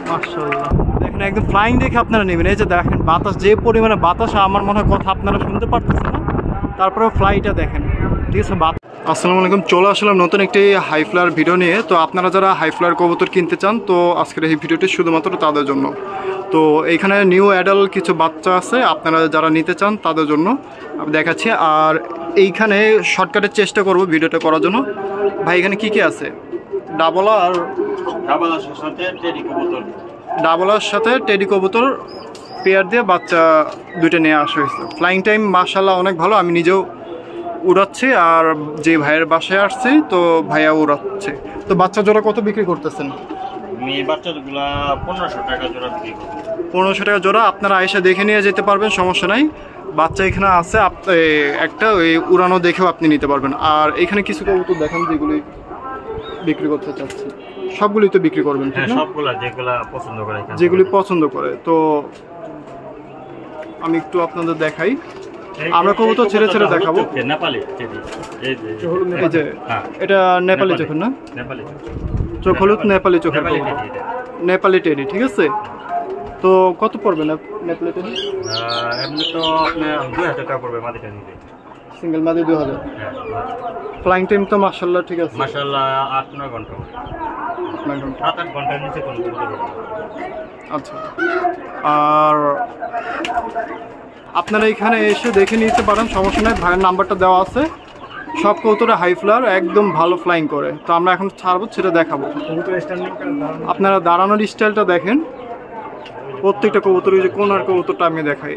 মাশাআল্লাহ, দেখেন একদম ফ্লাইং দেখে আপনারা নেবেন। এই যে দেখেন বাতাস, যে পরিমাণে বাতাস, আমার মনে হয় কথা আপনারা শুনতে পারতেছেন না, তারপরেও ফ্লাইটা দেখেন, ঠিক আছে। আসসালামু আলাইকুম, চলে আসলাম নতুন একটি হাই ফ্লায়ার ভিডিও নিয়ে। তো আপনারা যারা হাই ফ্লায়ার কবুতর কিনতে চান, তো আজকের এই ভিডিওটি শুধুমাত্র তাদের জন্য। তো এইখানে নিউ অ্যাডাল্ট কিছু বাচ্চা আছে, আপনারা যারা নিতে চান তাদের জন্য আমি দেখাচ্ছি। আর এইখানে শর্টকাটের চেষ্টা করব ভিডিওটা করার জন্য। ভাই এখানে কি কি আছে? ডাবলার সাথে টেডি কবুতর পেয়ার দিয়ে বাচ্চা দুইটা নিয়ে আসা হয়েছে। ফ্লাইং টাইম মাশাআল্লাহ অনেক ভালো, আমি নিজেও উড়াচ্ছি আর যে ভাইয়ের বাসায় আসছি তো ভাইয়া উড়াচ্ছে। তো বাচ্চা জোড়া কত বিক্রি করতেছেন? বাচ্চাগুলা 1500 টাকা জোড়া বিক্রি করব। 1500 টাকা জোড়া, আপনারা এসে দেখে নিয়ে যেতে পারবেন, সমস্যা নাই। বাচ্চা এখানে আছে, একটা ওই উড়ানো দেখেও আপনি নিতে পারবেন। আর এখানে কিছু কবুতর দেখেন যেগুলি বিক্রি করতে চাচ্ছি, সবগুলি তো বিক্রি করবেন? হ্যাঁ, সবগুলা যেগুলি পছন্দ করে। তো আমি একটু আপনাদের দেখাই, আমরা কবুতর ছেড়ে ছেড়ে দেখাবো। নেপালি এই যে এটা নেপালি চোখ না, চোখ হলুদ নেপালি চোখের কবুতর, নেপালি টেডি, ঠিক আছে। তো কত পড়বে নেপালি টেডি? এমনি তো আপনার 2000 টাকা পড়বে মাদিটা নিতে, সিঙ্গেল মাদি 2000। ফ্লাইং টাইম তো মাশাআল্লাহ ঠিক আছে, মাশাআল্লাহ 8-9 ঘন্টা, 7-8 ঘন্টার নিচে কোনো কবুতর। আচ্ছা, আর আপনারা এখানে এসে দেখে নিতে পারেন, সমস্যা নেই। ভাইয়ের নাম্বারটা দেওয়া আছে। সব কবুতরে হাই ফ্লায়ার একদম ভালো ফ্লাইং করে। তো আমরা এখন ছাড়বো, সেটা দেখাবো। আপনারা দাঁড়ানোর স্টাইলটা দেখেন, প্রত্যেকটা কবুতর, যে কোনার কবুতরটা আমি দেখাই,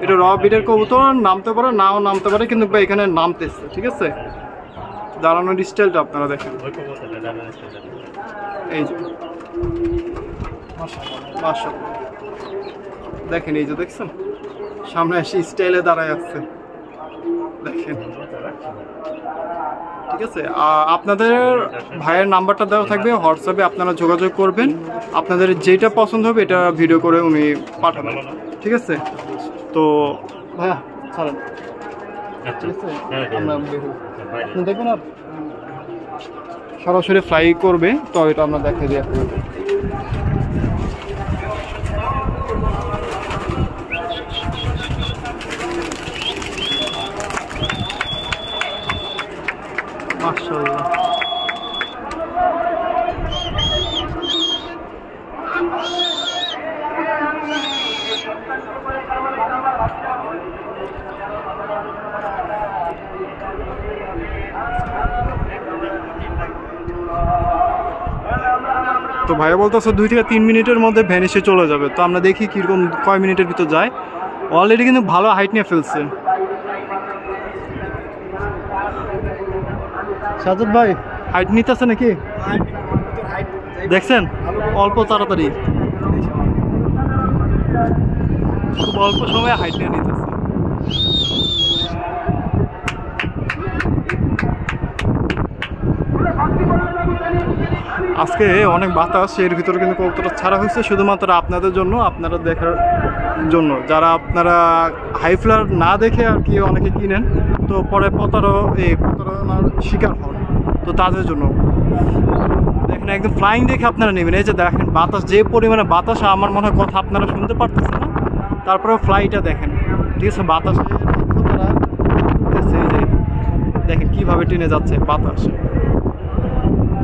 এটা র বিডের কবুতর, নামতে পারে নাও নামতে পারে, কিন্তু এখানে নামতেছে, ঠিক আছে। দাঁড়ানোর স্টাইলটা আপনারা দেখেন, এই যে মাশাআল্লাহ দেখেন, এই যে দেখছেন সামনে এসে স্টাইলে দাঁড়ায় আছে, দেখেন, ঠিক আছে। আপনাদের ভাইয়ের নাম্বারটা দেওয়া থাকবে, হোয়াটসঅ্যাপে আপনারা যোগাযোগ করবেন। আপনাদের যেটা পছন্দ হবে এটা ভিডিও করে উনি পাঠাবেন, ঠিক আছে। তো ভাইয়া ছাড়েন, ঠিক আছে, আমরা দেখবেন আর সরাসরি ফ্লাই করবে, তো এটা আমরা দেখে দিই আপনাদের। মাশাআল্লাহ, তো ভাইয়া বলতেছে 2 থেকে 3 মিনিটের মধ্যে ভ্যানিশে চলে যাবে। তো আমরা দেখি কিরকম কয় মিনিটের ভিতর যায়। অলরেডি কিন্তু ভালো হাইট নিয়ে ফেলছে। সাজাদ ভাই হাইট নিতেছে নাকি দেখছেন? অল্প তাড়াতাড়ি, খুব অল্প সময়ে হাইট নিয়ে নিতেছে। আজকে অনেক বাতাস, এর ভিতরে কিন্তু কবুতরটা ছাড়া হয়েছে শুধুমাত্র আপনাদের জন্য, আপনারা দেখার জন্য। যারা আপনারা হাই ফ্লায়ার না দেখে আর কি অনেকে কিনেন, তো পরে প্রতারণার শিকার হন, তো তাদের জন্য দেখেন একদম ফ্লাইং দেখে আপনারা নেবেন। এই যে দেখেন বাতাস, যে পরিমাণে বাতাস, আমার মনে হয় কথা আপনারা শুনতে পারতেছেন না, তারপরেও ফ্লাইটা দেখেন, ঠিক আছে। বাতাসে তারা উঠতেছে, এই যে দেখেন কীভাবে টেনে যাচ্ছে বাতাসে।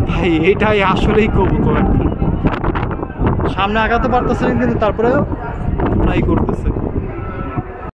ভাই এটাই আসলেই কবুতর, সামনে আগাতে পারতেছে কিন্তু তারপরেও ফ্লাই করতেছে।